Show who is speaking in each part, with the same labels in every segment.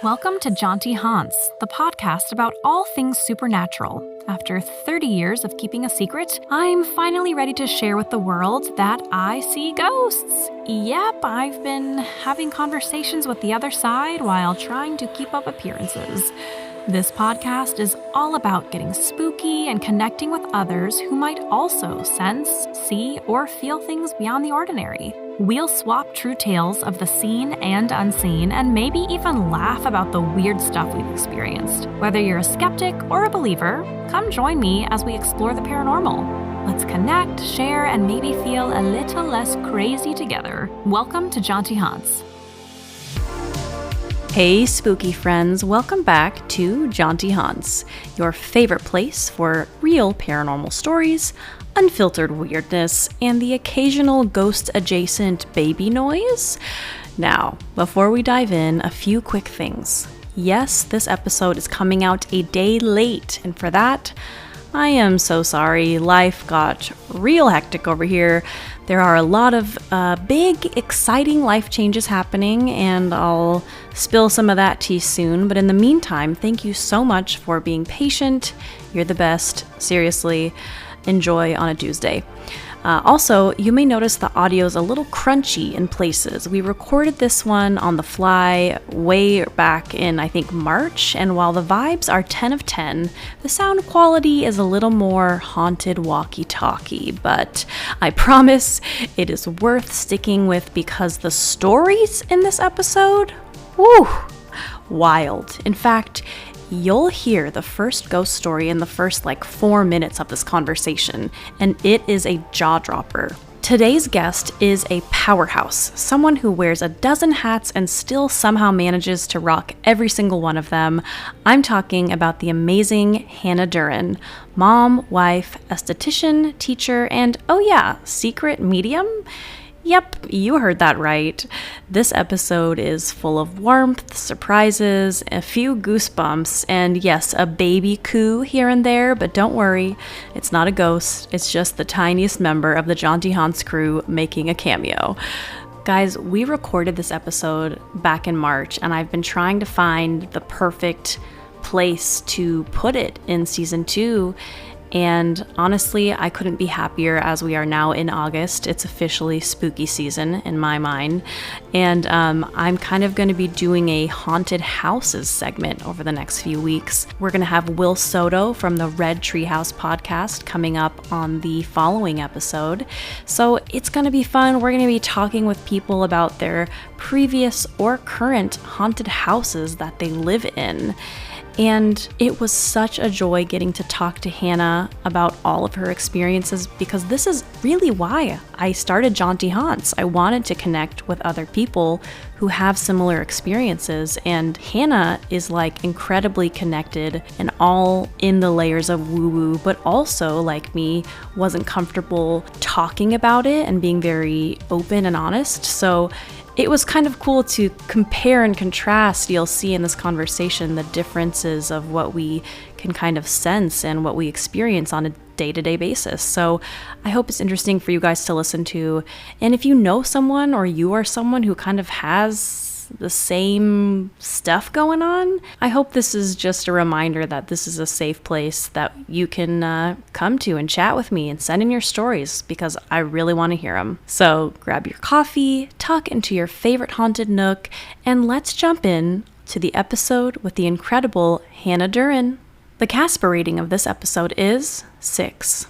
Speaker 1: Welcome to Jaunty Haunts, the podcast about all things supernatural. After 30 years of keeping a secret, I'm finally ready to share with the world that I see ghosts. Yep, I've been having conversations with the other side while trying to keep up appearances. This podcast is all about getting spooky and connecting with others who might also sense, see, or feel things beyond the ordinary. We'll swap true tales of the seen and unseen and maybe even laugh about the weird stuff we've experienced. Whether you're a skeptic or a believer, come join me as we explore the paranormal. Let's connect, share, and maybe feel a little less crazy together. Welcome to Jaunty Haunts. Hey spooky friends, welcome back to Jaunty Haunts, your favorite place for real paranormal stories, unfiltered weirdness, and the occasional ghost-adjacent baby noise. Now, before we dive in, a few quick things. Yes, this episode is coming out a day late, and for that, I am so sorry. Life got real hectic over here. There are a lot of big, exciting life changes happening, and I'll spill some of that tea soon. But in the meantime, thank you so much for being patient. You're the best. Seriously, enjoy on a Tuesday. Also, you may notice the audio is a little crunchy in places. We recorded this one on the fly way back in, I think, March, and while the vibes are 10 of 10, the sound quality is a little more haunted walkie-talkie, but I promise it is worth sticking with because the stories in this episode, woo, wild. In fact, you'll hear the first ghost story in the first 4 minutes of this conversation, and it is a jaw-dropper. Today's guest is a powerhouse, someone who wears a dozen hats and still somehow manages to rock every single one of them. I'm talking about the amazing Hannah Duren, mom, wife, esthetician, teacher, and oh yeah, secret medium? Yep, you heard that right. This episode is full of warmth, surprises, a few goosebumps, and yes, a baby coo here and there, but don't worry, it's not a ghost, it's just the tiniest member of the Jaunty Haunts crew making a cameo. Guys, we recorded this episode back in March, and I've been trying to find the perfect place to put it in season 2. And honestly, I couldn't be happier as we are now in August. It's officially spooky season in my mind. And I'm kind of going to be doing a haunted houses segment over the next few weeks. We're going to have Will Soto from the Red Treehouse podcast coming up on the following episode. So it's going to be fun. We're going to be talking with people about their previous or current haunted houses that they live in. And it was such a joy getting to talk to Hannah about all of her experiences because this is really why I started Jaunty Haunts. I wanted to connect with other people who have similar experiences, and Hannah is incredibly connected and all in the layers of woo-woo, but also, like me, wasn't comfortable talking about it and being very open and honest. So it was kind of cool to compare and contrast. You'll see in this conversation the differences of what we can kind of sense and what we experience on a day-to-day basis. So I hope it's interesting for you guys to listen to. And if you know someone or you are someone who kind of has the same stuff going on, I hope this is just a reminder that this is a safe place that you can come to and chat with me and send in your stories because I really want to hear them. So grab your coffee, tuck into your favorite haunted nook, and let's jump in to the episode with the incredible Hannah Duren. The CASPER rating of this episode is 6.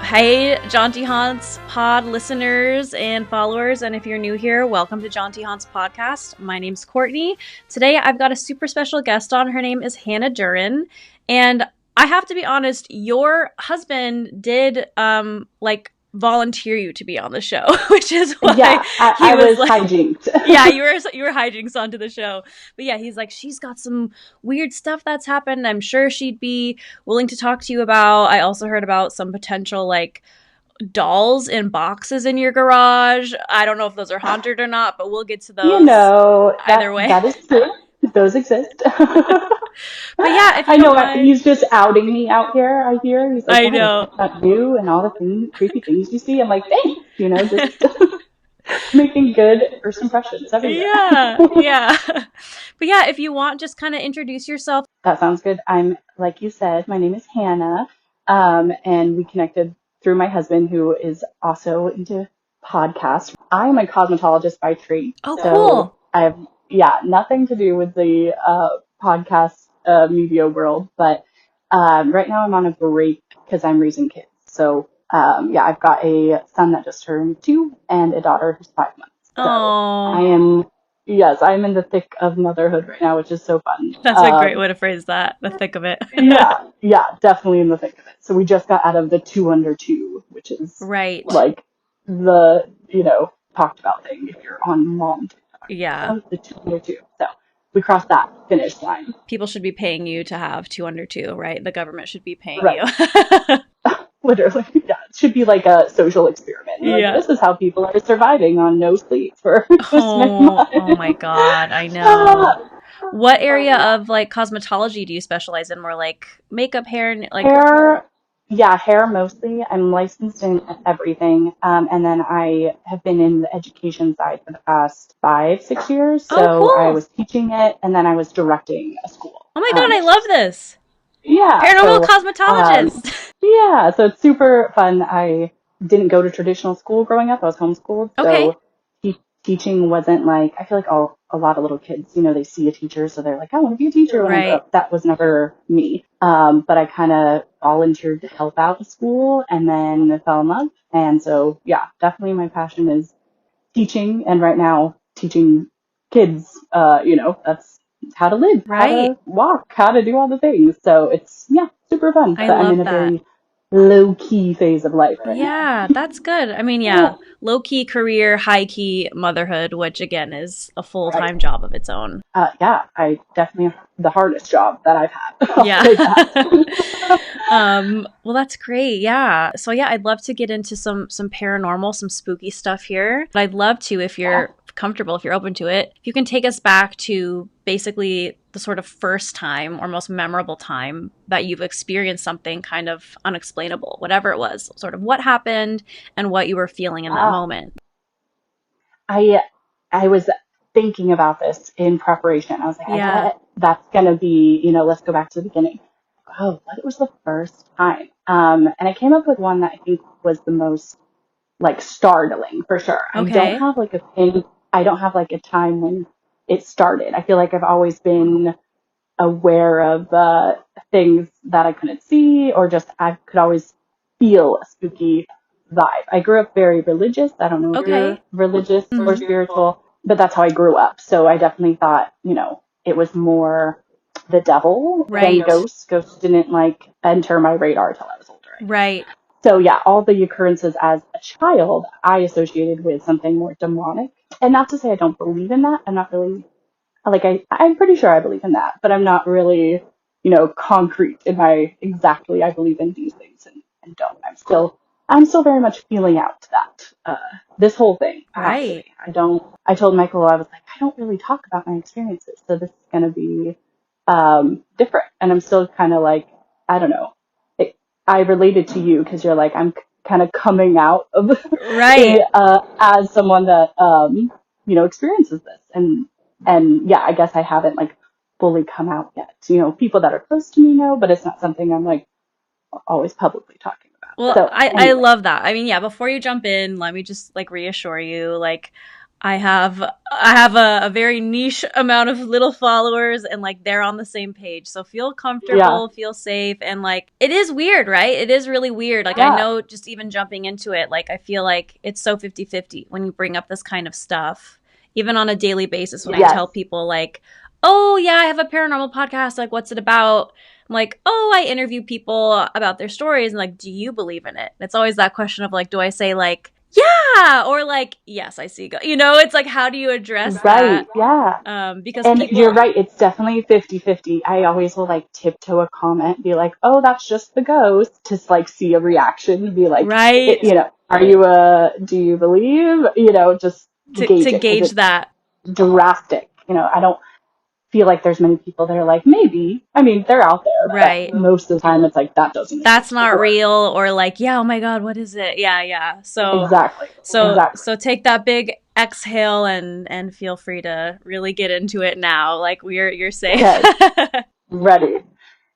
Speaker 1: Hey, Jaunty Haunts pod listeners and followers, and if you're new here, welcome to Jaunty Haunts podcast. My name's Courtney. Today, I've got a super special guest on. Her name is Hannah Duren, and I have to be honest, your husband did volunteer you to be on the show, which is why
Speaker 2: I was hijacked.
Speaker 1: Yeah, you were hijinks onto the show. But yeah, he's like, she's got some weird stuff that's happened. I'm sure she'd be willing to talk to you about. I also heard about some potential dolls in boxes in your garage. I don't know if those are haunted or not, but we'll get to those. Either way.
Speaker 2: That is true. Those exist.
Speaker 1: But yeah, if you
Speaker 2: I know
Speaker 1: mind,
Speaker 2: he's just outing me out here. I hear he's like,
Speaker 1: I know
Speaker 2: about you and all the creepy things you see. I'm like, thanks, just making good first impressions everywhere.
Speaker 1: Yeah. But yeah, if you want, just kind of introduce yourself.
Speaker 2: That sounds good. I'm, like you said, my name is Hannah, and we connected through my husband, who is also into podcasts. I'm a cosmetologist by trade.
Speaker 1: Oh,
Speaker 2: so
Speaker 1: cool.
Speaker 2: I have, nothing to do with the podcast media world, but right now I'm on a break because I'm raising kids. So I've got a son that just turned 2 and a daughter who's 5 months. So I'm in the thick of motherhood right now, which is so fun.
Speaker 1: That's a great way to phrase that, the thick of it.
Speaker 2: Definitely in the thick of it. So we just got out of the 2 under 2, which is like the, talked about thing if you're on mom TikTok.
Speaker 1: Yeah.
Speaker 2: The 2 under 2. So we crossed that finish line.
Speaker 1: People should be paying you to have 2 under 2, right? The government should be paying you.
Speaker 2: Literally, yeah. It should be like a social experiment. Like, this is how people are surviving on no sleep for
Speaker 1: oh my God, I know. What area of like cosmetology do you specialize in? More like makeup, hair, like
Speaker 2: hair? Yeah, hair mostly. I'm licensed in everything, and then I have been in the education side for the past 5-6 years. So
Speaker 1: cool.
Speaker 2: I was teaching it, and then I was directing a school.
Speaker 1: Oh my God, I love this.
Speaker 2: Yeah.
Speaker 1: Paranormal cosmetologist.
Speaker 2: So it's super fun. I didn't go to traditional school growing up. I was homeschooled. So teaching wasn't like, I feel like a lot of little kids, they see a teacher, so they're like, I want to be a teacher when I grow up. That was never me. But I kind of volunteered to help out the school and then fell in love. And so, definitely my passion is teaching. And right now, teaching kids, that's how to live, how to walk, how to do all the things. So it's, super fun. I'm in a very low-key phase of life right now.
Speaker 1: Yeah, that's good. I mean, low-key career, high-key motherhood, which again is a full-time job of its own.
Speaker 2: I definitely have the hardest job that I've had.
Speaker 1: Well, that's great. Yeah. So I'd love to get into some paranormal, some spooky stuff here. But I'd love to, if you're comfortable, if you're open to it, if you can take us back to basically the sort of first time or most memorable time that you've experienced something kind of unexplainable, whatever it was, sort of what happened and what you were feeling in that moment.
Speaker 2: I was thinking about this in preparation. I was like, I bet that's going to be, let's go back to the beginning. Oh, what was the first time? And I came up with one that I think was the most like startling for sure. I don't have like a pin. I don't have like a time when it started. I feel like I've always been aware of things that I couldn't see, or just I could always feel a spooky vibe. I grew up very religious. I don't know if you're religious or spiritual, but that's how I grew up. So I definitely thought, it was more the devil than ghosts. Ghosts didn't like enter my radar till I was older. So all the occurrences as a child, I associated with something more demonic. And not to say I don't believe in that. I'm not really, I'm pretty sure I believe in that, but I'm not really, concrete in my exactly I believe in these things and don't. I'm still very much feeling out that, this whole thing. Actually. I told Michael, I was like, I don't really talk about my experiences. So this is going to be, different. And I'm still kind of like, I don't know. I related to you because you're like, I'm kind of coming out of as someone that experiences this, and I guess I haven't like fully come out yet. People that are close to me know, but it's not something I'm like always publicly talking about.
Speaker 1: Well, so, I love that. I mean, before you jump in, let me just like reassure you, like I have a very niche amount of little followers, and like they're on the same page. So feel comfortable, feel safe, and like it is weird, right? It is really weird. Like I know just even jumping into it, like I feel like it's so 50-50 when you bring up this kind of stuff, even on a daily basis when I tell people like, oh yeah, I have a paranormal podcast, like what's it about? I'm like, oh, I interview people about their stories, and like, do you believe in it? And it's always that question of like, do I say like, yeah, or like, yes, I see. It's like, how do you address that? Because
Speaker 2: you're right. It's definitely 50-50. I always will like tiptoe a comment, be like, oh, that's just the ghost, to like see a reaction, be like, are you do you believe? Just
Speaker 1: to gauge that.
Speaker 2: Drastic. I don't feel like there's many people that are like, maybe. I mean, they're out there. But most of the time, it's like, that's
Speaker 1: not real, or like, oh my God, what is it? So
Speaker 2: exactly.
Speaker 1: So take that big exhale and feel free to really get into it now. Like you're safe.
Speaker 2: Okay, ready.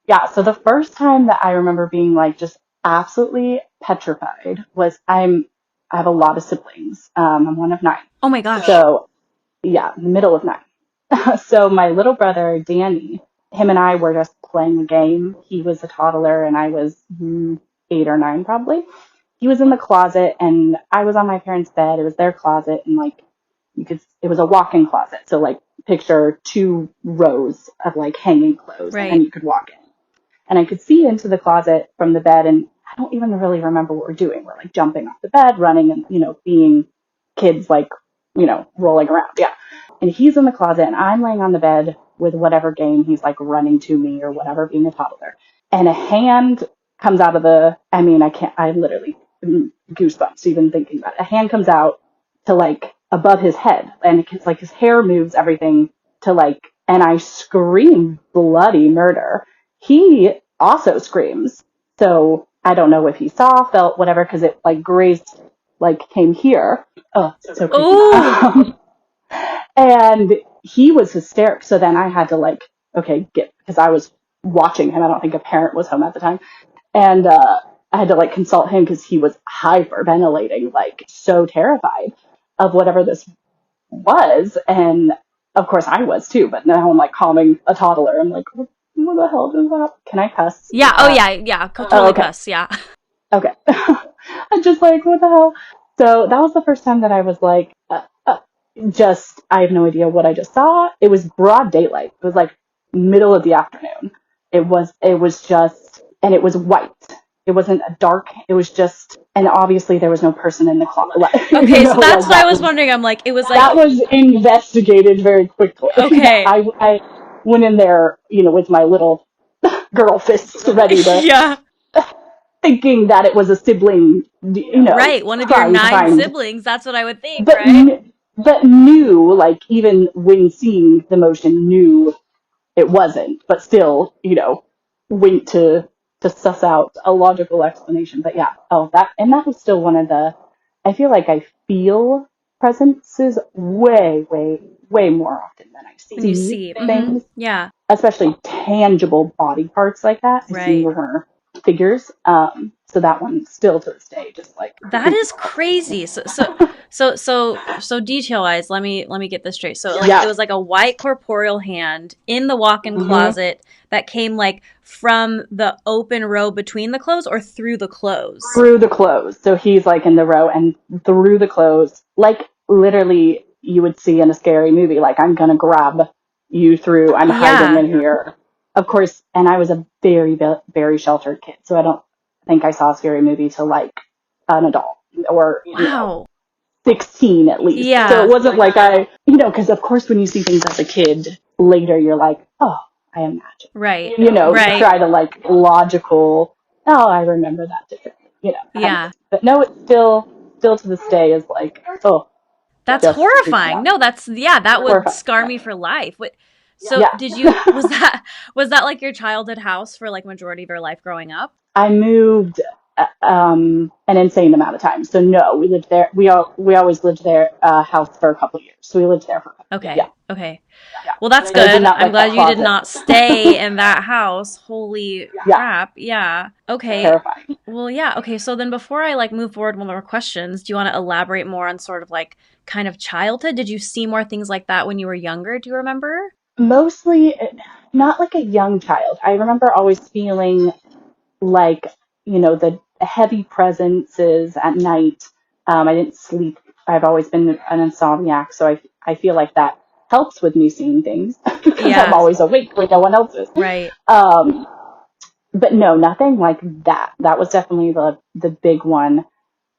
Speaker 2: Yeah, so the first time that I remember being like just absolutely petrified was I have a lot of siblings. I'm one of 9.
Speaker 1: Oh my gosh.
Speaker 2: So yeah, in the middle of 9. So my little brother, Danny, him and I were just playing a game. He was a toddler and I was 8 or 9 probably. He was in the closet and I was on my parents' bed. It was their closet and like it was a walk-in closet. So like picture 2 rows of like hanging clothes and then
Speaker 1: Right.
Speaker 2: you could walk in. And I could see into the closet from the bed and I don't even really remember what we're doing. We're like jumping off the bed, running and, being kids like, rolling around. Yeah. And he's in the closet and I'm laying on the bed with whatever game he's like running to me or whatever, being a toddler. And a hand comes out of I literally, goosebumps even thinking about it. A hand comes out to like above his head and it's like his hair moves everything to like, and I scream bloody murder. He also screams. So I don't know if he saw, felt, whatever, because it like grazed, like came here. Oh, so creepy. And he was hysterical. So then I had to like, okay, because I was watching him. I don't think a parent was home at the time. And I had to like consult him because he was hyperventilating, like so terrified of whatever this was. And of course I was too, but now I'm like calming a toddler. I'm like, what the hell does that? Can I cuss?
Speaker 1: Yeah. Oh yeah. Totally
Speaker 2: okay.
Speaker 1: cuss. Yeah.
Speaker 2: Okay. I'm just like, what the hell? So that was the first time that I was like, I have no idea what I just saw. It was broad daylight. It was like middle of the afternoon. It was just, and it was white. It wasn't a dark, it was just, and obviously there was no person in the closet.
Speaker 1: Okay, so that's what I was wondering. I'm like, it was like.
Speaker 2: That was investigated very quickly.
Speaker 1: Okay.
Speaker 2: I went in there, with my little girl fists ready to.
Speaker 1: Yeah.
Speaker 2: Thinking that it was a sibling,
Speaker 1: right, one of your 9 siblings. That's what I would think,
Speaker 2: but
Speaker 1: right?
Speaker 2: but knew, like, even when seeing the motion, knew it wasn't, but still, went to suss out a logical explanation. But yeah, that was still one of the. I feel like I feel presences way, way, way more often than I see.
Speaker 1: When you see
Speaker 2: things,
Speaker 1: yeah,
Speaker 2: especially tangible body parts like that. I see more figures. So that one still to this day, just like
Speaker 1: that is crazy. So detail-wise, let me get this straight. So like it was like a white corporeal hand in the walk-in closet that came like from the open row between the clothes or through the clothes?
Speaker 2: Through the clothes. So he's like in the row and through the clothes, like literally you would see in a scary movie, like I'm gonna grab you through, I'm hiding in here. Of course, and I was a very, very sheltered kid, so I don't think I saw a scary movie till like an adult or 16 at least.
Speaker 1: Yeah.
Speaker 2: So it wasn't like because of course when you see things as a kid later, you're like, oh, I imagine.
Speaker 1: Right.
Speaker 2: You try to like logical. Oh, I remember that differently.
Speaker 1: Yeah.
Speaker 2: But no, it's still to this day is like, oh.
Speaker 1: That's horrifying. No, that would horrifying. Scar me for life. So did you, was that like your childhood house for like majority of your life growing up?
Speaker 2: I moved an insane amount of time. So no, we lived there. We always lived there, house for a couple of years. So we lived there for a couple of years.
Speaker 1: Yeah. Okay. Well, that's good. I'm glad you did not stay in that house. Holy crap. Yeah. Okay.
Speaker 2: Terrifying.
Speaker 1: Well, yeah. Okay. So then before I like move forward with more questions, do you want to elaborate more on sort of like kind of childhood? Did you see more things like that when you were younger? Do you remember?
Speaker 2: Mostly not like a young child. I remember always feeling like, the heavy presences at night. I didn't sleep. I've always been an insomniac, so I feel like that helps with me seeing things because I'm always awake when no one else is.
Speaker 1: Right.
Speaker 2: But no, nothing like that. That was definitely the big one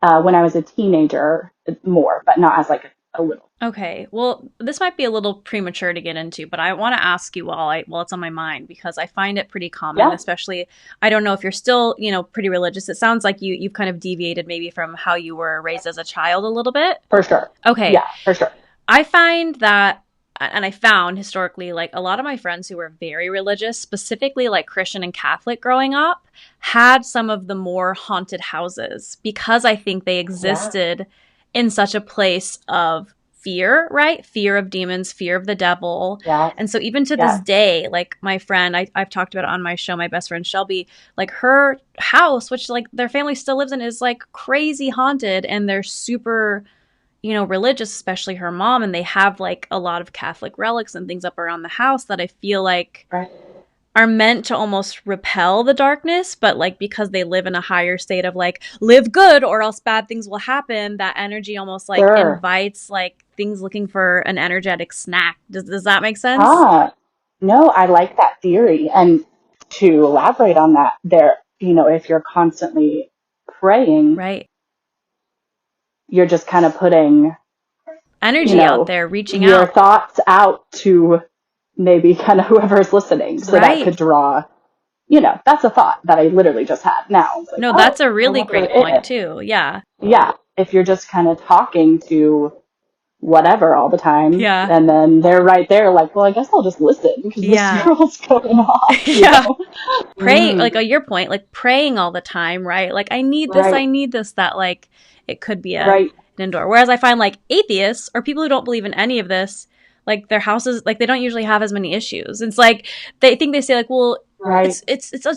Speaker 2: when I was a teenager more, but not as like a little.
Speaker 1: Okay. Well, this might be a little premature to get into, but I want to ask you while it's on my mind because I find it pretty common, especially, I don't know if you're still, pretty religious. It sounds like you've kind of deviated maybe from how you were raised as a child a little bit.
Speaker 2: For sure.
Speaker 1: Okay.
Speaker 2: Yeah, for sure.
Speaker 1: I find that, and I found historically, like a lot of my friends who were very religious, specifically like Christian and Catholic growing up, had some of the more haunted houses because I think they existed in such a place of fear, right? Fear of demons, fear of the devil.
Speaker 2: Yeah.
Speaker 1: And so even to this day, like my friend, I've talked about it on my show, my best friend Shelby, like her house, which like their family still lives in, is like crazy haunted, and they're super, religious, especially her mom, and they have like a lot of Catholic relics and things up around the house that I feel like are meant to almost repel the darkness, but like because they live in a higher state of like live good or else bad things will happen, that energy almost like invites like things looking for an energetic snack. Does that make sense?
Speaker 2: No, I like that theory. And to elaborate on that, if you're constantly praying,
Speaker 1: right,
Speaker 2: you're just kind of putting
Speaker 1: energy out there, reaching
Speaker 2: your
Speaker 1: out,
Speaker 2: thoughts out to maybe kind of whoever's listening. So that could draw, that's a thought that I literally just had now. Like,
Speaker 1: no, that's a really great point too. Yeah.
Speaker 2: Yeah. If you're just kind of talking to whatever all the time.
Speaker 1: Yeah.
Speaker 2: And then they're right there like, well, I guess I'll just listen because this girl's going off.
Speaker 1: Yeah. Pray, like your point, like praying all the time, right? Like I need this, that like it could be an indoor. Whereas I find like atheists or people who don't believe in any of this, like their houses, like they don't usually have as many issues. It's like they think they say like, well, it's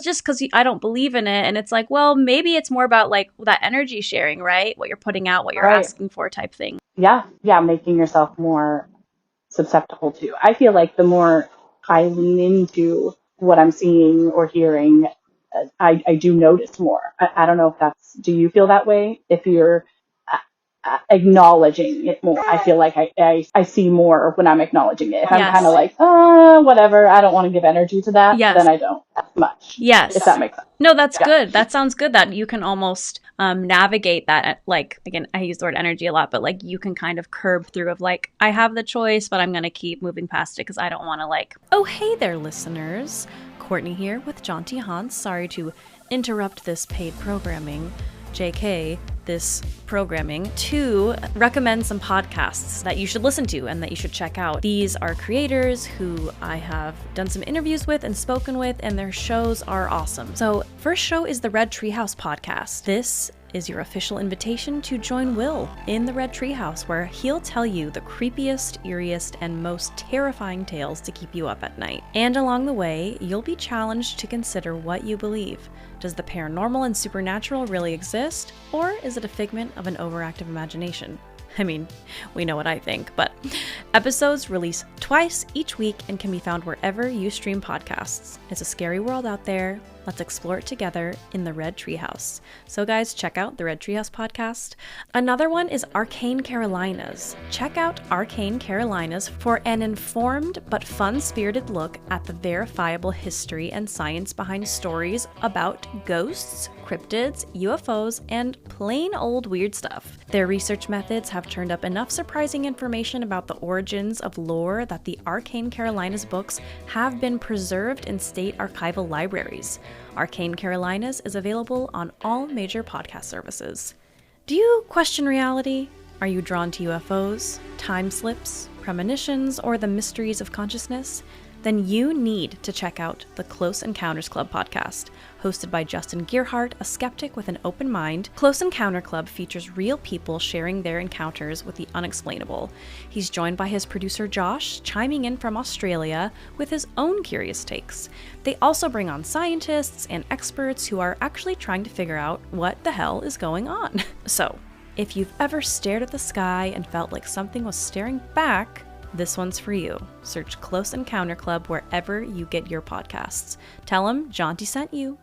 Speaker 1: just because I don't believe in it, and it's like, well, maybe it's more about like that energy sharing, right? What you're putting out, what you're asking for, type thing.
Speaker 2: Yeah, making yourself more susceptible to. I feel like the more I lean into what I'm seeing or hearing, I do notice more. I don't know if that's. Do you feel that way? If you're acknowledging it more, I feel like I see more when I'm acknowledging it. If I'm kind of like, whatever, I don't want to give energy to that, then I don't as much. Yes. If that makes sense.
Speaker 1: No, that's good. That sounds good, that you can almost navigate that. Like, again, I use the word energy a lot, but like you can kind of curb through of like, I have the choice, but I'm going to keep moving past it because I don't want to like. Oh, hey there, listeners. Courtney here with Jaunty Haunts. Sorry to interrupt this paid programming. JK, this programming, to recommend some podcasts that you should listen to and that you should check out. These are creators who I have done some interviews with and spoken with, and their shows are awesome. So, first show is the Red Treehouse podcast. This is your official invitation to join Will in the Red Treehouse, where he'll tell you the creepiest, eeriest, and most terrifying tales to keep you up at night. And along the way, you'll be challenged to consider what you believe. Does the paranormal and supernatural really exist, or is it a figment of an overactive imagination? I mean, we know what I think, but episodes release twice each week and can be found wherever you stream podcasts. It's a scary world out there. Let's explore it together in the Red Treehouse. So guys, check out the Red Treehouse podcast. Another one is Arcane Carolinas. Check out Arcane Carolinas for an informed but fun-spirited look at the verifiable history and science behind stories about ghosts, cryptids, UFOs, and plain old weird stuff. Their research methods have turned up enough surprising information about the origins of lore that the Arcane Carolinas books have been preserved in state archival libraries. Arcane Carolinas is available on all major podcast services. Do you question reality? Are you drawn to UFOs, time slips, premonitions, or the mysteries of consciousness? Then you need to check out the Close Encounters Club podcast. Hosted by Justin Gearhart, a skeptic with an open mind, Close Encounter Club features real people sharing their encounters with the unexplainable. He's joined by his producer Josh, chiming in from Australia with his own curious takes. They also bring on scientists and experts who are actually trying to figure out what the hell is going on. So, if you've ever stared at the sky and felt like something was staring back, this one's for you. Search Close Encounter Club wherever you get your podcasts. Tell them Jaunty sent you.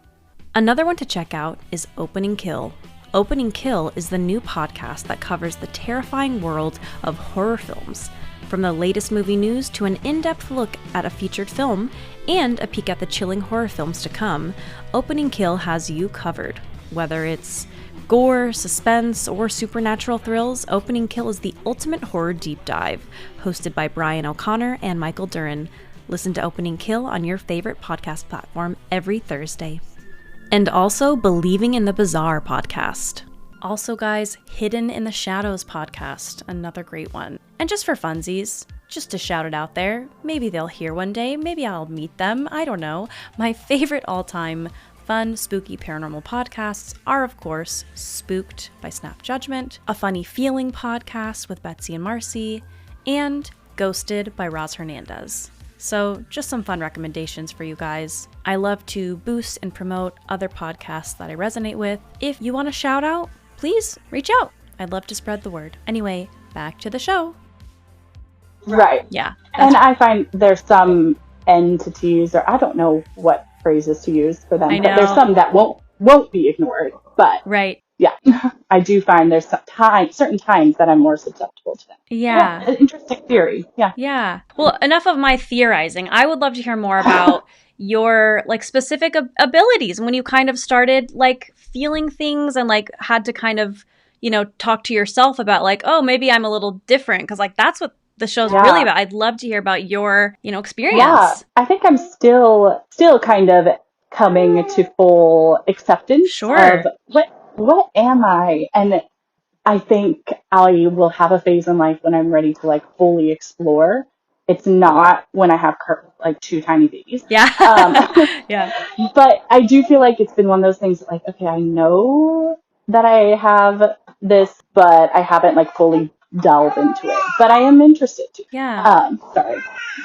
Speaker 1: Another one to check out is Opening Kill. Opening Kill is the new podcast that covers the terrifying world of horror films. From the latest movie news to an in-depth look at a featured film and a peek at the chilling horror films to come, Opening Kill has you covered. Whether it's gore, suspense, or supernatural thrills, Opening Kill is the ultimate horror deep dive. Hosted by Brian O'Connor and Michael Duren. Listen to Opening Kill on your favorite podcast platform every Thursday. And also Believing in the Bizarre podcast. Also, guys, Hidden in the Shadows podcast, another great one. And just for funsies, just to shout it out there, maybe they'll hear one day, maybe I'll meet them, I don't know. My favorite all-time fun, spooky paranormal podcasts are, of course, Spooked by Snap Judgment, a Funny Feeling podcast with Betsy and Marcy, and Ghosted by Roz Hernandez. So just some fun recommendations for you guys. I love to boost and promote other podcasts that I resonate with. If you want a shout out, please reach out. I'd love to spread the word. Anyway, back to the show.
Speaker 2: Right.
Speaker 1: Yeah.
Speaker 2: And I find there's some entities, or I don't know what phrases to use for them, but there's some that won't be ignored. But
Speaker 1: right.
Speaker 2: Yeah, I do find there's certain times that I'm more susceptible to them.
Speaker 1: Yeah.
Speaker 2: An interesting theory. Yeah.
Speaker 1: Yeah. Well, enough of my theorizing. I would love to hear more about your like specific abilities when you kind of started like feeling things and like had to kind of, you know, talk to yourself about like, oh, maybe I'm a little different, because like that's what the show's really about. I'd love to hear about your, you know, experience.
Speaker 2: Yeah, I think I'm still kind of coming to full acceptance of what am I? And I think I will have a phase in life when I'm ready to like fully explore. It's not when I have like 2 tiny babies.
Speaker 1: Yeah.
Speaker 2: Yeah. But I do feel like it's been one of those things that, like, okay, I know that I have this, but I haven't like fully delved into it. But I am interested to.
Speaker 1: Yeah.
Speaker 2: Sorry,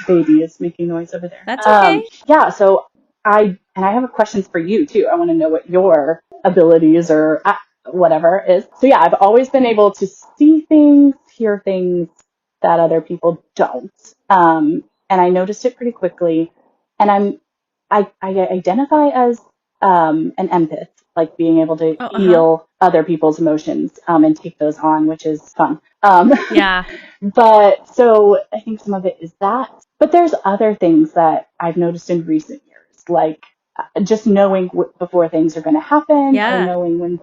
Speaker 2: baby is making noise over there.
Speaker 1: That's okay.
Speaker 2: Yeah. So I have questions for you too. I want to know what your abilities or whatever is. So yeah, I've always been able to see things, hear things that other people don't. And I noticed it pretty quickly. And I identify as an empath, like being able to feel other people's emotions and take those on, which is fun.
Speaker 1: Yeah.
Speaker 2: But so I think some of it is that. But there's other things that I've noticed in recent years, like just knowing before things are going to happen, or knowing when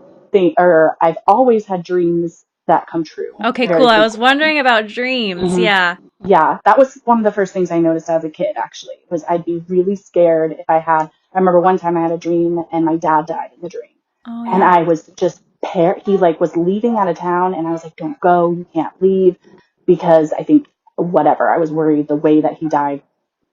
Speaker 2: I've always had dreams that come true.
Speaker 1: Okay, cool. I was wondering about dreams. Mm-hmm. Yeah.
Speaker 2: Yeah, that was one of the first things I noticed as a kid, actually, was I'd be really scared if I remember one time I had a dream and my dad died in the dream. Oh, yeah. And I was just, he like was leaving out of town, and I was like, don't go, you can't leave, because I think I was worried the way that he died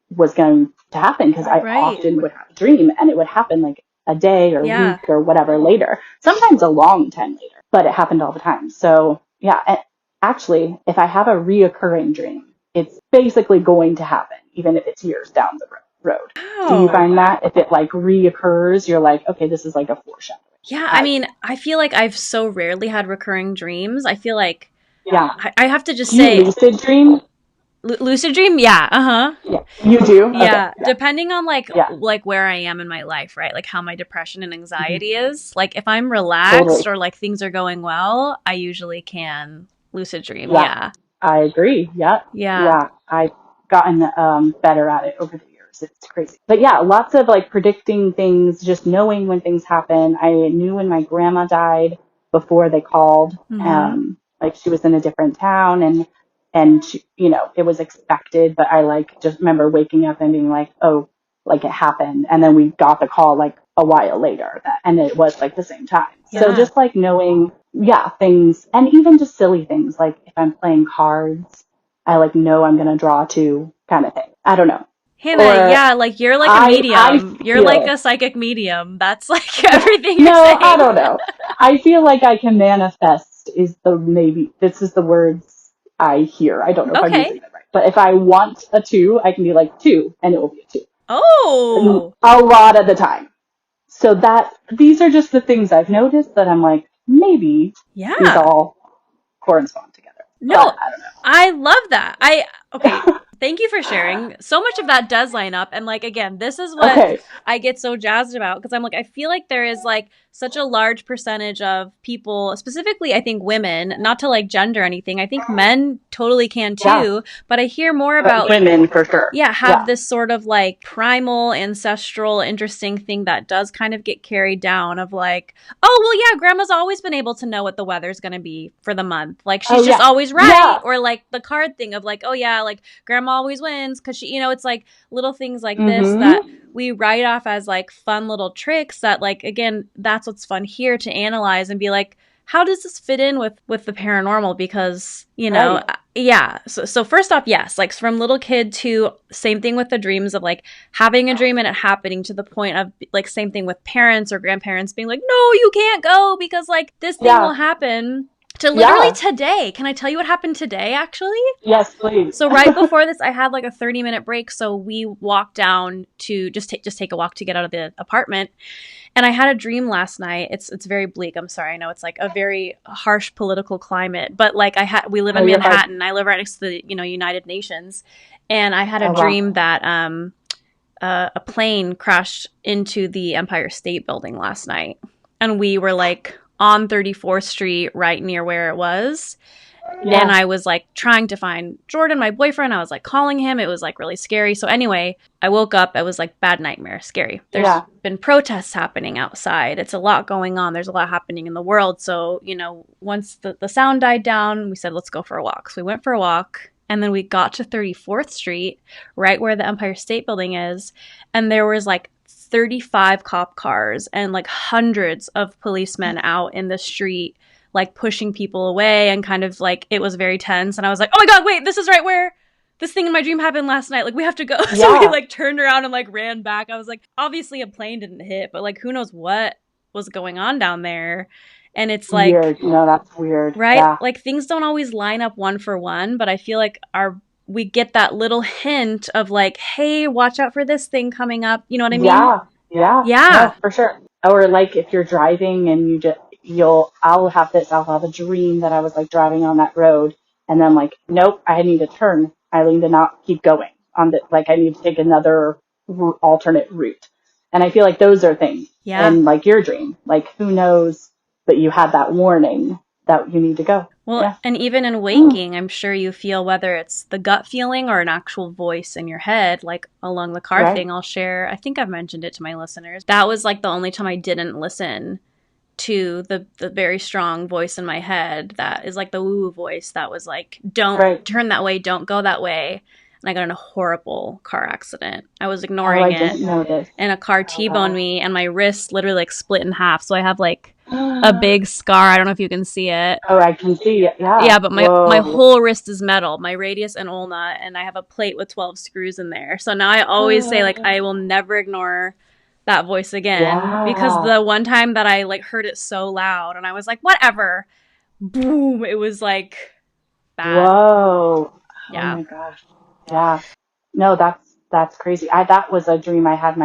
Speaker 2: was going to happen, because I often would have a dream and it would happen like a day or a week or whatever later, sometimes a long time later, but it happened all the time. So yeah, and actually, if I have a reoccurring dream, it's basically going to happen, even if it's years down the road. Oh. Do you find that if it like reoccurs, you're like, okay, this is like a foreshadowing?
Speaker 1: Yeah, I mean, I feel like I've so rarely had recurring dreams. I feel like, I have to just say,
Speaker 2: lucid dream.
Speaker 1: Lucid dream, yeah,
Speaker 2: Yeah, you do.
Speaker 1: Yeah, okay. Depending on like where I am in my life, right? Like how my depression and anxiety is. Like if I'm relaxed or like things are going well, I usually can lucid dream. Yeah.
Speaker 2: I agree. Yeah. I've gotten better at it over the years. It's crazy. But yeah, lots of like predicting things, just knowing when things happen. I knew when my grandma died before they called. Mm-hmm. Like she was in a different town, and she, you know, it was expected, but I like just remember waking up and being like, oh, like it happened. And then we got the call like a while later, and it was like the same time. Yeah. So just like knowing, things, and even just silly things, like if I'm playing cards, I like know I'm going to draw 2 kind of thing. I don't know.
Speaker 1: Hannah, like you're like a medium. You're like a psychic medium. That's like everything you're saying.
Speaker 2: No, I don't know. I feel like I can manifest this is the words I hear. I don't know if I'm using it right. But if I want a 2, I can be like 2, and it will be a 2.
Speaker 1: Oh!
Speaker 2: A lot of the time. So these are just the things I've noticed that I'm like, maybe these all correspond together.
Speaker 1: No,
Speaker 2: but I don't know.
Speaker 1: I love that. Okay. Thank you for sharing. So much of that does line up. And like, again, this is what I get so jazzed about, because I'm like, I feel like there is like such a large percentage of people, specifically, I think women, not to like gender anything. I think men totally can too, but I hear more about
Speaker 2: women for sure.
Speaker 1: Have this sort of like primal, ancestral, interesting thing that does kind of get carried down of like, oh, well, yeah, grandma's always been able to know what the weather's going to be for the month. Like she's just always right. Yeah. Or like the card thing of like, oh yeah, like grandma always wins because she, you know, it's like little things like this that we write off as like fun little tricks that like, again, that's what's fun here to analyze and be like, how does this fit in with the paranormal? Because, you know, So first off, yes, like from little kid to same thing with the dreams of like having a dream and it happening, to the point of like same thing with parents or grandparents being like, no, you can't go because like this thing will happen. to literally today. Can I tell you what happened today, actually?
Speaker 2: Yes, please.
Speaker 1: So right before this, I had like a 30-minute break. So we walked down to just take a walk to get out of the apartment. And I had a dream last night. It's very bleak. I'm sorry. I know it's like a very harsh political climate, but like we live in Manhattan. I live right next to the, United Nations. And I had a dream that a plane crashed into the Empire State Building last night. And we were like on 34th Street, right near where it was. Yeah. And I was like trying to find Jordan, my boyfriend. I was like calling him. It was like really scary. So anyway, I woke up. It was like bad nightmare, scary. There's been protests happening outside. It's a lot going on. There's a lot happening in the world. So, once the sound died down, we said, let's go for a walk. So we went for a walk. And then we got to 34th Street, right where the Empire State Building is. And there was like 35 cop cars and like hundreds of policemen out in the street, like pushing people away, and kind of like it was very tense. And I was like, oh my God, wait, this is right where this thing in my dream happened last night. Like, we have to go. Yeah. So we like turned around and like ran back. I was like, obviously a plane didn't hit, but like who knows what was going on down there. And it's like
Speaker 2: weird. That's weird.
Speaker 1: Right? Yeah. Like things don't always line up one for one, but I feel like we get that little hint of like, hey, watch out for this thing coming up. You know what I mean?
Speaker 2: Yeah, for sure. Or like if you're driving and I'll have a dream that I was like driving on that road, and then like, nope, I need to turn. I need to not keep going I need to take another alternate route. And I feel like those are things. Yeah. And like your dream, like who knows, but you had that warning that you need to go.
Speaker 1: Well, and even in waking, I'm sure you feel whether it's the gut feeling or an actual voice in your head, like along the car thing I'll share. I think I've mentioned it to my listeners. That was like the only time I didn't listen to the very strong voice in my head that is like the woo voice that was like, don't turn that way, don't go that way. And I got in a horrible car accident. I was ignoring it. Didn't know this. And a car T-boned me, and my wrist literally like split in half. So I have like a big scar. I don't know if you can see it.
Speaker 2: Oh, I can see it. Yeah.
Speaker 1: Yeah, but my whole wrist is metal, my radius and ulna, and I have a plate with 12 screws in there. So now I always say like I will never ignore that voice again, because the one time that I like heard it so loud and I was like, whatever, boom, it was like bad.
Speaker 2: Whoa.
Speaker 1: Yeah.
Speaker 2: Oh my gosh. Yeah. No, that's crazy. That was a dream I had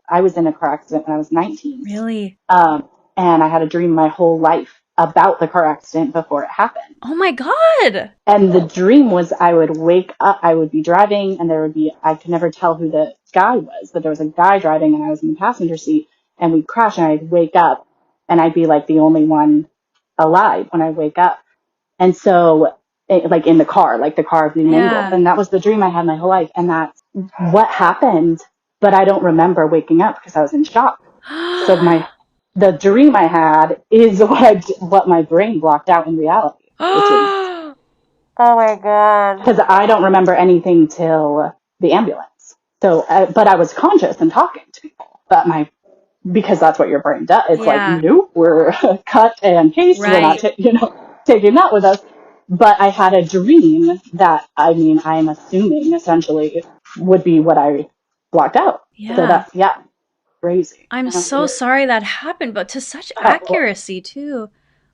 Speaker 2: I was in a car accident when I was 19.
Speaker 1: Really?
Speaker 2: And I had a dream my whole life about the car accident before it happened.
Speaker 1: Oh my God.
Speaker 2: And the dream was I would wake up, I would be driving, and I could never tell who the guy was, but there was a guy driving and I was in the passenger seat, and we'd crash, and I'd wake up and I'd be like the only one alive when I wake up. And so like in the car being mangled. And that was the dream I had my whole life. And that's what happened, but I don't remember waking up because I was in shock. So the dream I had is what my brain blocked out in reality.
Speaker 1: Oh my God.
Speaker 2: Because I don't remember anything till the ambulance. So, but I was conscious and talking to people. But because that's what your brain does. It's like, nope, we're cut and paste. We're not, taking that with us. But I had a dream that, I'm assuming essentially would be what I blocked out. Yeah. So that's, crazy.
Speaker 1: I'm so sorry that happened, but to such accuracy too.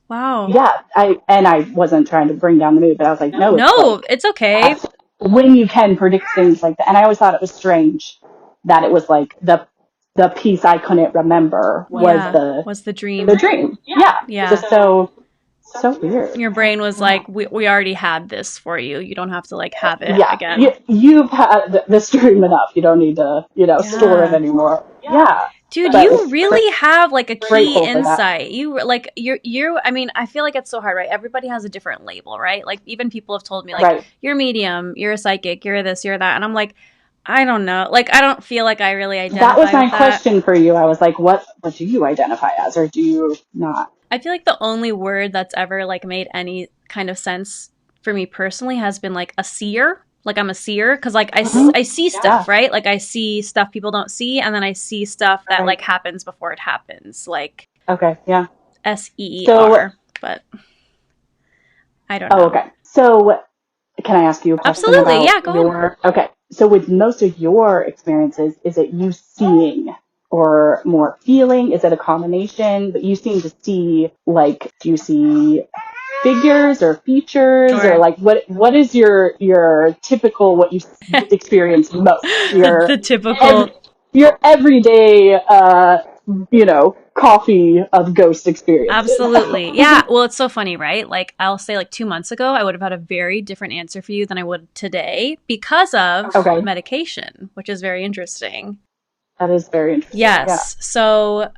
Speaker 1: Wow.
Speaker 2: Yeah. I wasn't trying to bring down the mood, but I was like, no,
Speaker 1: it's okay.
Speaker 2: When you can predict things like that. And I always thought it was strange that it was like the piece I couldn't remember was the dream. The dream. Yeah. Just so weird.
Speaker 1: Your brain was like, we already had this for you. You don't have to like have it again.
Speaker 2: You've had this dream enough. You don't need to, store it anymore. Yeah.
Speaker 1: Dude, you really have like a key insight. You like you're I feel like it's so hard, right? Everybody has a different label, right? Like even people have told me like you're medium, you're a psychic, you're this, you're that. And I'm like, I don't know. Like I don't feel like I really identify
Speaker 2: That was my question for you. I was like, what do you identify as, or do you not?
Speaker 1: I feel like the only word that's ever like made any kind of sense for me personally has been like a seer. Like I'm a seer because like I see stuff, right? Like I see stuff people don't see, and then I see stuff that like happens before it happens. Like SEER, but I don't know.
Speaker 2: Oh, okay. So can I ask you a question?
Speaker 1: Absolutely, yeah, go ahead.
Speaker 2: Okay. So with most of your experiences, is it you seeing or more feeling? Is it a combination? But you seem to see, like, do you see figures or features,
Speaker 1: Sure.
Speaker 2: or like what is your typical, what you experience most?
Speaker 1: The typical.
Speaker 2: Your everyday coffee of ghost experiences.
Speaker 1: Absolutely. Yeah. Well, it's so funny, right? Like, I'll say, like, 2 months ago, I would have had a very different answer for you than I would today because of
Speaker 2: Okay.
Speaker 1: medication, which is very interesting.
Speaker 2: That is very interesting.
Speaker 1: Yes.
Speaker 2: Yeah.
Speaker 1: So,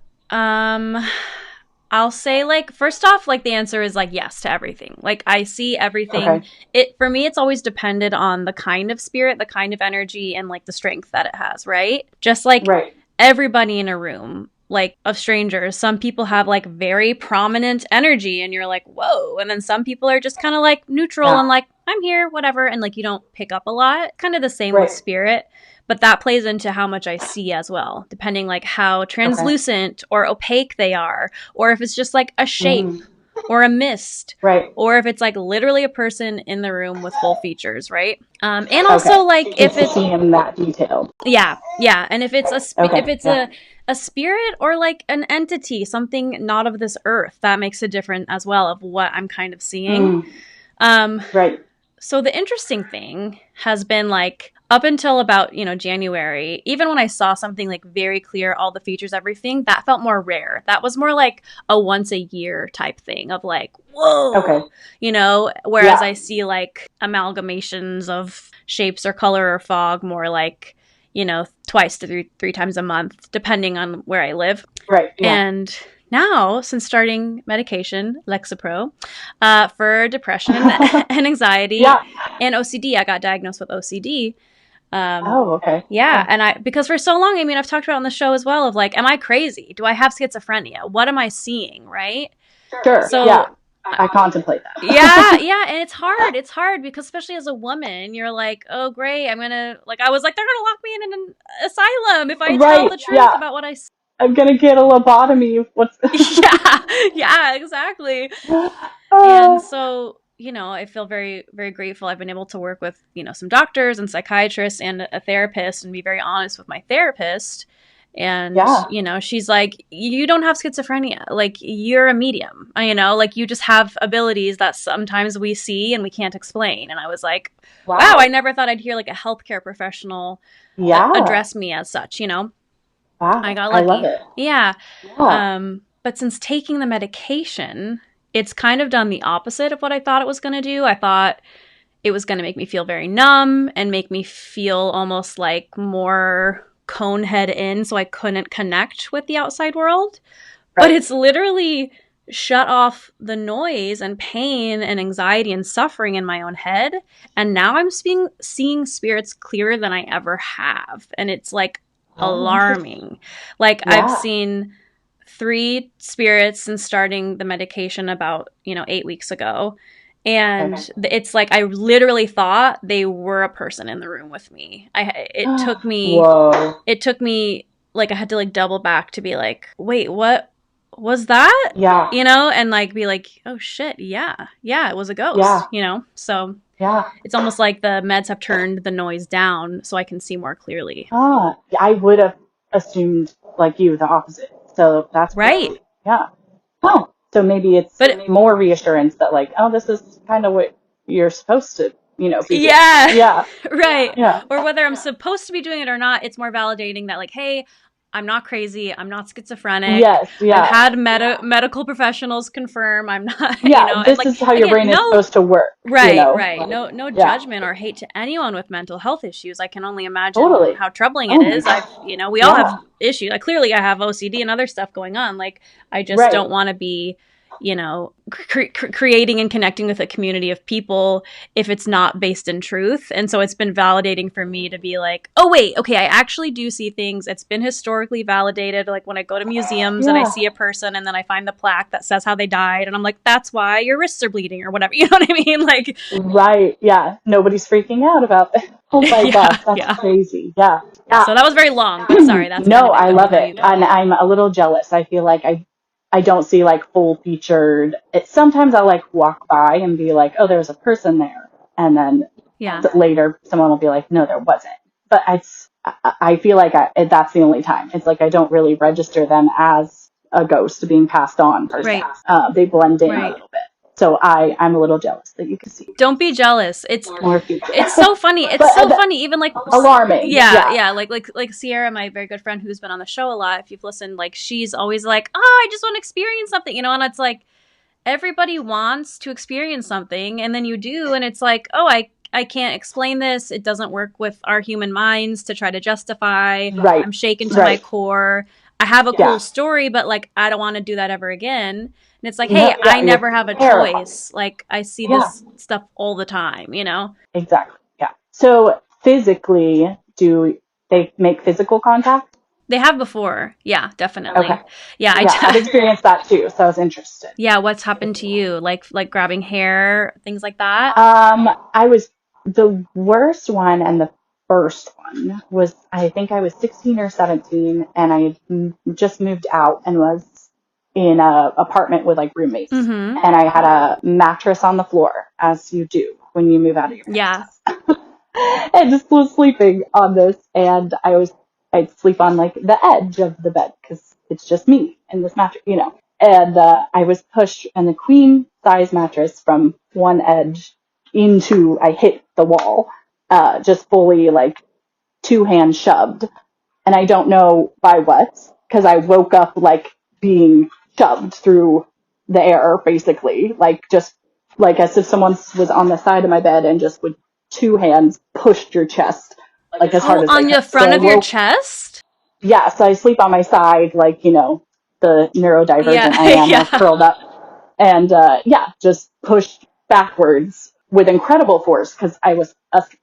Speaker 1: I'll say, like, first off, like, the answer is like yes to everything. Like, I see everything.
Speaker 2: Okay.
Speaker 1: It, for me, it's always depended on the kind of spirit, the kind of energy, and like the strength that it has, right? Just like
Speaker 2: Right.
Speaker 1: everybody in a room, like, of strangers, some people have like very prominent energy and you're like, whoa. And then some people are just kind of like neutral and like, I'm here, whatever. And like, you don't pick up a lot. Kind of the same with spirit. But that plays into how much I see as well, depending like how translucent or opaque they are, or if it's just like a shape or a mist, or if it's like literally a person in the room with full features, right? And also like if it's
Speaker 2: seeing that detailed.
Speaker 1: Yeah, and if it's a spirit or like an entity, something not of this earth, that makes a difference as well of what I'm kind of seeing.
Speaker 2: Right.
Speaker 1: So the interesting thing has been like up until about, January, even when I saw something like very clear, all the features, everything, that felt more rare. That was more like a once a year type thing of like, whoa, whereas I see like amalgamations of shapes or color or fog more like, twice to three times a month, depending on where I live.
Speaker 2: Right. Yeah.
Speaker 1: And now, since starting medication, Lexapro, for depression and anxiety and OCD, I got diagnosed with OCD.
Speaker 2: Okay.
Speaker 1: Yeah. And because for so long, I mean, I've talked about on the show as well of like, am I crazy? Do I have schizophrenia? What am I seeing? Right.
Speaker 2: Sure.
Speaker 1: So
Speaker 2: yeah. I contemplate that.
Speaker 1: yeah. And it's hard. It's hard because especially as a woman, you're like, oh, great. I was like, they're going to lock me in an asylum if I tell the truth about what I see.
Speaker 2: I'm going to get a lobotomy.
Speaker 1: Yeah, exactly. And so, I feel very, very grateful. I've been able to work with, some doctors and psychiatrists and a therapist and be very honest with my therapist. And, she's like, you don't have schizophrenia. Like, you're a medium, like you just have abilities that sometimes we see and we can't explain. And I was like, wow, I never thought I'd hear like a healthcare professional address me as such, Wow. I got lucky.
Speaker 2: I love it.
Speaker 1: Yeah. But since taking the medication, it's kind of done the opposite of what I thought it was going to do. I thought it was going to make me feel very numb and make me feel almost like more cone head in so I couldn't connect with the outside world. Right. But it's literally shut off the noise and pain and anxiety and suffering in my own head. And now I'm seeing spirits clearer than I ever have. And it's like alarming. Like I've seen 3 spirits since starting the medication about 8 weeks ago, and it's like I literally thought they were a person in the room with me. It took me like I had to like double back to be like, wait, what was that? And like be like, oh shit, yeah, it was a ghost. So it's almost like the meds have turned the noise down so I can see more clearly.
Speaker 2: I would have assumed like you the opposite. So that's
Speaker 1: right.
Speaker 2: Crazy. Yeah. Oh, so maybe it's more reassurance that like, oh, this is kind of what you're supposed to, be doing.
Speaker 1: Yeah. Right. Yeah. Or whether I'm supposed to be doing it or not, it's more validating that like, hey, I'm not crazy. I'm not schizophrenic.
Speaker 2: Yes, yeah.
Speaker 1: I've had medical professionals confirm I'm not.
Speaker 2: Yeah, this is how your brain is supposed to work.
Speaker 1: Right, right. No judgment or hate to anyone with mental health issues. I can only imagine how troubling it is. We all have issues. Like, clearly, I have OCD and other stuff going on. Like, I just don't want to be, creating and connecting with a community of people if it's not based in truth. And so it's been validating for me to be like, oh, wait, okay, I actually do see things. It's been historically validated. Like when I go to museums and I see a person and then I find the plaque that says how they died. And I'm like, that's why your wrists are bleeding or whatever. You know what I mean? Like,
Speaker 2: right. Yeah. Nobody's freaking out about that. Oh my gosh. That's crazy. Yeah.
Speaker 1: So that was very long, but sorry. That's
Speaker 2: I love it. And I'm a little jealous. I feel like I don't see like full featured. Sometimes I'll like walk by and be like, oh, there's a person there. And then later someone will be like, no, there wasn't. But I feel like that's the only time. It's like I don't really register them as a ghost being passed on per se. They blend in a little bit. So I'm a little jealous that you can see
Speaker 1: Don't be jealous. It's
Speaker 2: more future.
Speaker 1: it's so funny. It's
Speaker 2: But,
Speaker 1: so funny. Even like
Speaker 2: alarming.
Speaker 1: yeah. Like Sierra, my very good friend who's been on the show a lot. If you've listened, like she's always like, oh, I just want to experience something, you know. And it's like everybody wants to experience something, and then you do, and it's like, oh, I can't explain this. It doesn't work with our human minds to try to justify.
Speaker 2: Right.
Speaker 1: I'm shaken to my core. I have a cool
Speaker 2: Yeah.
Speaker 1: story, but like I don't want to do that ever again. And it's like,
Speaker 2: No,
Speaker 1: hey,
Speaker 2: yeah,
Speaker 1: I
Speaker 2: you're
Speaker 1: never have a
Speaker 2: terrified.
Speaker 1: choice. Like I see
Speaker 2: Yeah.
Speaker 1: this stuff all the time, you know?
Speaker 2: Exactly. Yeah. So physically, do they make physical contact?
Speaker 1: They have before. Yeah, definitely.
Speaker 2: Okay.
Speaker 1: Yeah,
Speaker 2: I've experienced that too, so I was interested.
Speaker 1: Yeah, what's happened to you? Like grabbing hair, things like that?
Speaker 2: I was the worst one, and the first one was, I think I was 16 or 17, and I had just moved out and was in a apartment with like roommates,
Speaker 1: Mm-hmm.
Speaker 2: and I had a mattress on the floor, as you do when you move out of your parents' house. And just was sleeping on this, and I'd sleep on like the edge of the bed because it's just me and this mattress, you know. And I was pushed in the queen size mattress from one edge into, I hit the wall, just fully like two hands shoved. And I don't know by what, because I woke up like being shoved through the air, basically, like just like as if someone was on the side of my bed and just with two hands pushed your chest like as hard as they
Speaker 1: on
Speaker 2: could.
Speaker 1: the front of your chest?
Speaker 2: Yeah, so I sleep on my side, like, you know, the neurodivergent I am, like curled up. And just pushed backwards with incredible force because I was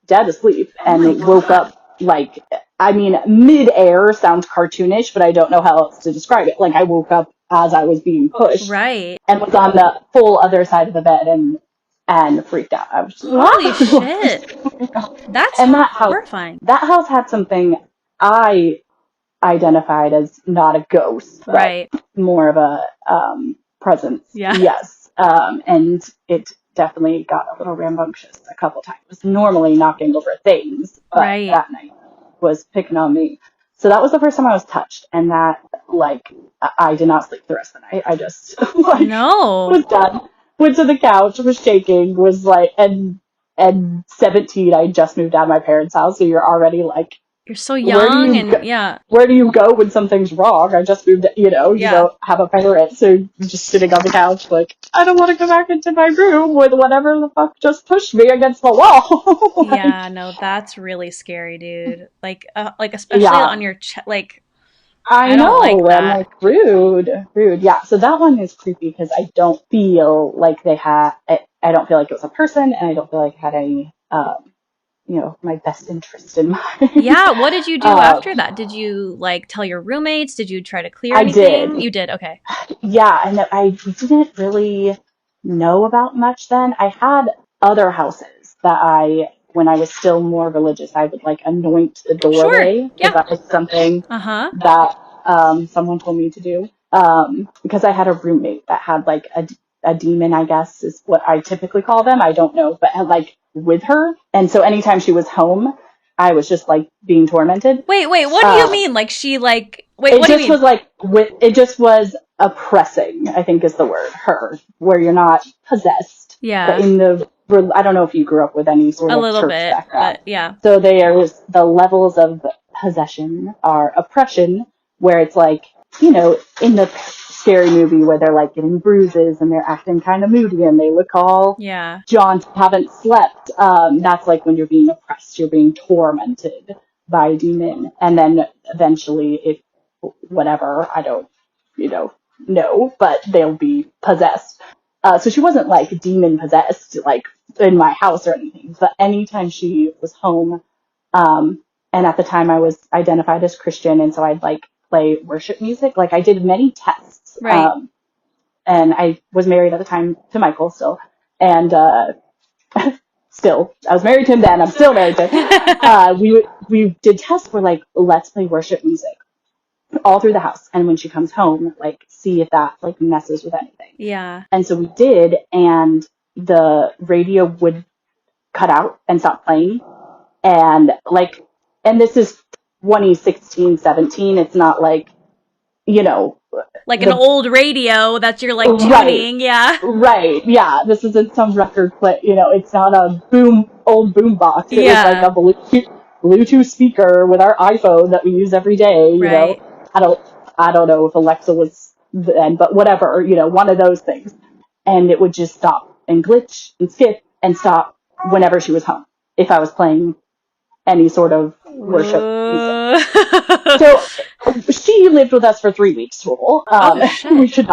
Speaker 2: dead asleep, and it woke up like, I mean, mid-air sounds cartoonish, but I don't know how else to describe it. Like I woke up as I was being pushed,
Speaker 1: right,
Speaker 2: and was on the full other side of the bed and freaked out. I was just,
Speaker 1: holy shit, that's
Speaker 2: and
Speaker 1: horrifying.
Speaker 2: That house had something I identified as not a ghost, but
Speaker 1: right,
Speaker 2: more of a presence.
Speaker 1: Yeah.
Speaker 2: Yes. And it definitely got a little rambunctious a couple times. Normally knocking over things, but
Speaker 1: right.
Speaker 2: that night was picking on me. So that was the first time I was touched, and that, like, I did not sleep the rest of the night. I just like was done. Went to the couch, was shaking, was like, and 17, I just moved out of my parents' house, so you're already like,
Speaker 1: you're so young, and
Speaker 2: where do you go when something's wrong? I just moved, you don't have a parent, so you're just sitting on the couch like, I don't want to go back into my room with whatever the fuck just pushed me against the wall.
Speaker 1: Like, yeah, no, that's really scary, dude. Like especially on your chest, like,
Speaker 2: I know,
Speaker 1: like that.
Speaker 2: I'm like, rude. Yeah, so that one is creepy because I don't feel like they had, I don't feel like it was a person, and I don't feel like it had any, my best interest in mind.
Speaker 1: Yeah, what did you do after that? Did you, like, tell your roommates? Did you try to clear anything?
Speaker 2: Did.
Speaker 1: You did, okay.
Speaker 2: Yeah, and I didn't really know about much then. I had other houses that when I was still more religious, I would, like, anoint the doorway. Because that was something that someone told me to do. Because I had a roommate that had, like, a demon, I guess, is what I typically call them. I don't know, but like with her. And so anytime she was home, I was just like being tormented.
Speaker 1: Wait, what do you mean? Like she like, wait, what do you mean?
Speaker 2: It just was like, it just was oppressing, I think is the word, her, where you're not possessed.
Speaker 1: Yeah.
Speaker 2: But I don't know if you grew up with any sort of church background.
Speaker 1: But yeah.
Speaker 2: So there's the levels of possession are oppression, where it's like, in the scary movie where they're like getting bruises and they're acting kind of moody and they look all jaunty, haven't slept. That's like when you're being oppressed, you're being tormented by a demon. And then eventually, if whatever, I don't, know, but they'll be possessed. So she wasn't like demon possessed, like in my house or anything, but anytime she was home, and at the time I was identified as Christian, and so I'd like play worship music. Like I did many tests.
Speaker 1: Right.
Speaker 2: And I was married at the time to Michael still. And, still, I was married to him then. I'm still married to him. We did tests where like, let's play worship music all through the house. And when she comes home, like see if that like messes with anything.
Speaker 1: Yeah.
Speaker 2: And so we did, and the radio would cut out and stop playing. And like, and this is 2016, 17. It's not like, you know,
Speaker 1: like an old radio that you're like tuning.
Speaker 2: Right.
Speaker 1: Yeah.
Speaker 2: Right. Yeah. This isn't some record play. It's not a old boom box. It was like
Speaker 1: Yeah.
Speaker 2: a Bluetooth speaker with our iPhone that we use every day.
Speaker 1: Right.
Speaker 2: I don't know if Alexa was then, but whatever. One of those things, and it would just stop and glitch and skip and stop whenever she was home. If I was playing any sort of worship music. So she lived with us for 3 weeks total.
Speaker 1: Shit.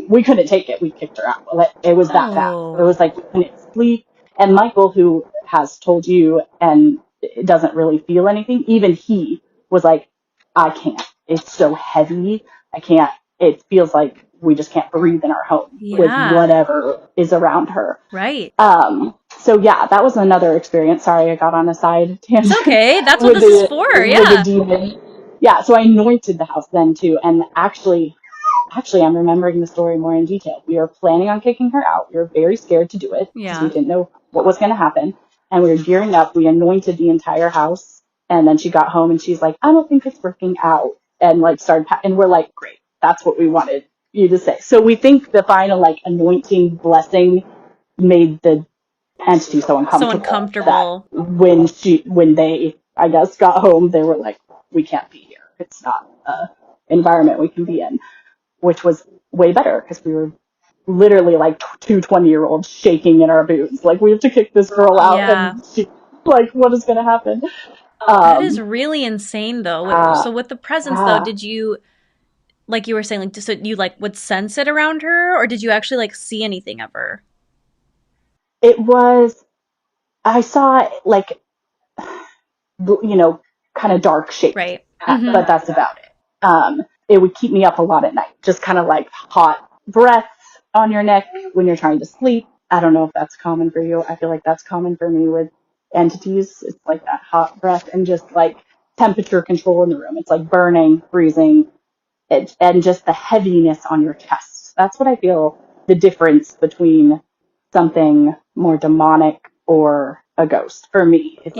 Speaker 2: We couldn't take it. We kicked her out. It was that bad. It was like we couldn't sleep. And Michael, who has told you and doesn't really feel anything, even he was like, I can't. It's so heavy. I can't. It feels like we just can't breathe in our home with whatever is around her.
Speaker 1: Right.
Speaker 2: So yeah, that was another experience. Sorry, I got on a side tangent.
Speaker 1: It's okay. That's what this is for. Yeah.
Speaker 2: With the demon. Yeah. So I anointed the house then too. And actually, I'm remembering the story more in detail. We were planning on kicking her out. We were very scared to do it because we didn't know what was going to happen. And we were gearing up. We anointed the entire house. And then she got home and she's like, I don't think it's working out. And like and we're like, great. That's what we wanted you to say. So we think the final anointing blessing made the entity so uncomfortable. That when they, I guess, got home, they were like, we can't be here. It's not an environment we can be in, which was way better because we were literally like two 20-year-olds shaking in our boots. Like, we have to kick this girl out. Yeah. And she, what is going to happen?
Speaker 1: That is really insane, though. So with the presence, though, did you, like you were saying, so you would sense it around her, or did you actually see anything of her?
Speaker 2: It was, I saw kind of dark shapes, right? But that's about it. It would keep me up a lot at night, just kind of hot breath on your neck when you're trying to sleep. I don't know if that's common for you. I feel like that's common for me with entities. It's like that hot breath and just temperature control in the room. It's burning, freezing, and just the heaviness on your chest. That's what I feel the difference between something more demonic or a ghost for me. It's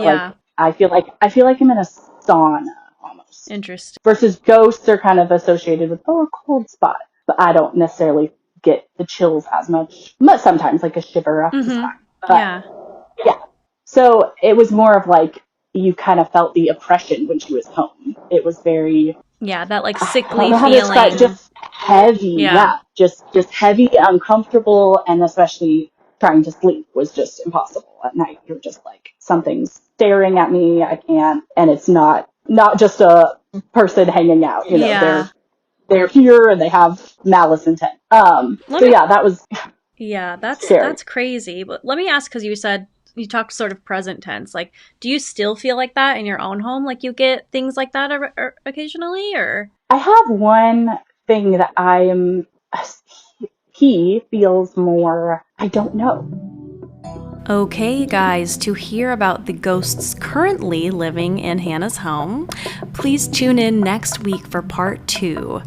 Speaker 2: I feel like I'm in a sauna almost.
Speaker 1: Interesting.
Speaker 2: Versus ghosts are kind of associated with a cold spot, but I don't necessarily get the chills as much. But sometimes a shiver after time. But, yeah. So it was more of you kind of felt the oppression when she was home. It was very
Speaker 1: that sickly feeling.
Speaker 2: Just heavy. Yeah. Just heavy, uncomfortable, and especially trying to sleep was just impossible at night. You're just something's staring at me. I can't, and it's not just a person hanging out. They're here and they have malice intent. That was. Yeah,
Speaker 1: that's crazy. But let me ask, because you said you talked sort of present tense. Do you still feel like that in your own home? You get things like that occasionally, or?
Speaker 2: I have one thing that he feels more, I don't know.
Speaker 1: Okay, guys, to hear about the ghosts currently living in Hannah's home, please tune in next week for part 2.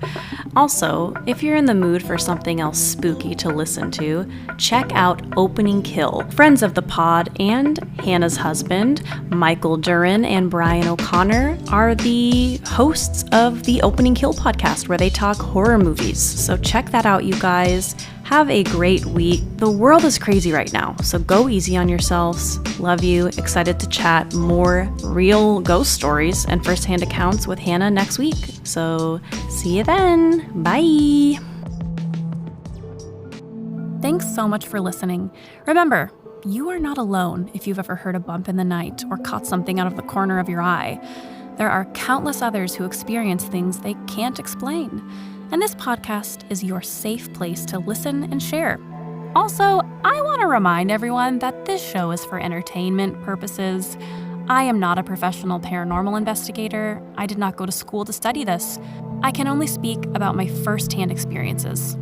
Speaker 1: Also, if you're in the mood for something else spooky to listen to, check out Opening Kill. Friends of the pod and Hannah's husband, Michael Duren and Brian O'Connor, are the hosts of the Opening Kill podcast, where they talk horror movies. So check that out, you guys. Have a great week. The world is crazy right now, so go easy on yourselves. Love you. Excited to chat more real ghost stories and firsthand accounts with Hannah next week. So see you then. Bye. Thanks so much for listening. Remember, you are not alone if you've ever heard a bump in the night or caught something out of the corner of your eye. There are countless others who experience things they can't explain. And this podcast is your safe place to listen and share. Also, I want to remind everyone that this show is for entertainment purposes. I am not a professional paranormal investigator. I did not go to school to study this. I can only speak about my firsthand experiences.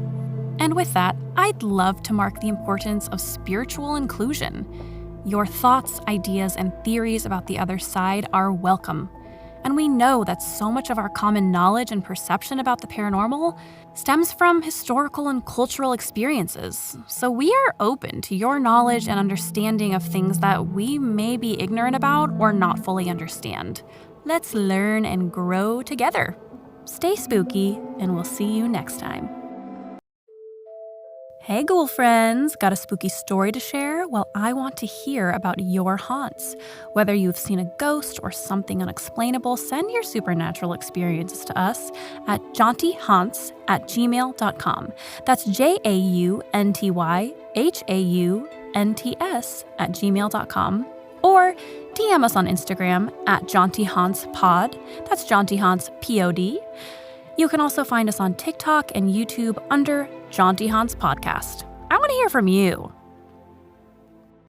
Speaker 1: And with that, I'd love to mark the importance of spiritual inclusion. Your thoughts, ideas, and theories about the other side are welcome. And we know that so much of our common knowledge and perception about the paranormal stems from historical and cultural experiences. So we are open to your knowledge and understanding of things that we may be ignorant about or not fully understand. Let's learn and grow together. stay spooky, and we'll see you next time. Hey ghoul friends, got a spooky story to share? Well, I want to hear about your haunts. Whether you've seen a ghost or something unexplainable, send your supernatural experiences to us at jauntyhaunts@gmail.com. That's JAUNTYHAUNTS@gmail.com. Or DM us on Instagram at Jaunty Haunts Pod. That's Jaunty Haunts POD. You can also find us on TikTok and YouTube under Jaunty Haunts Podcast. I want to hear from you.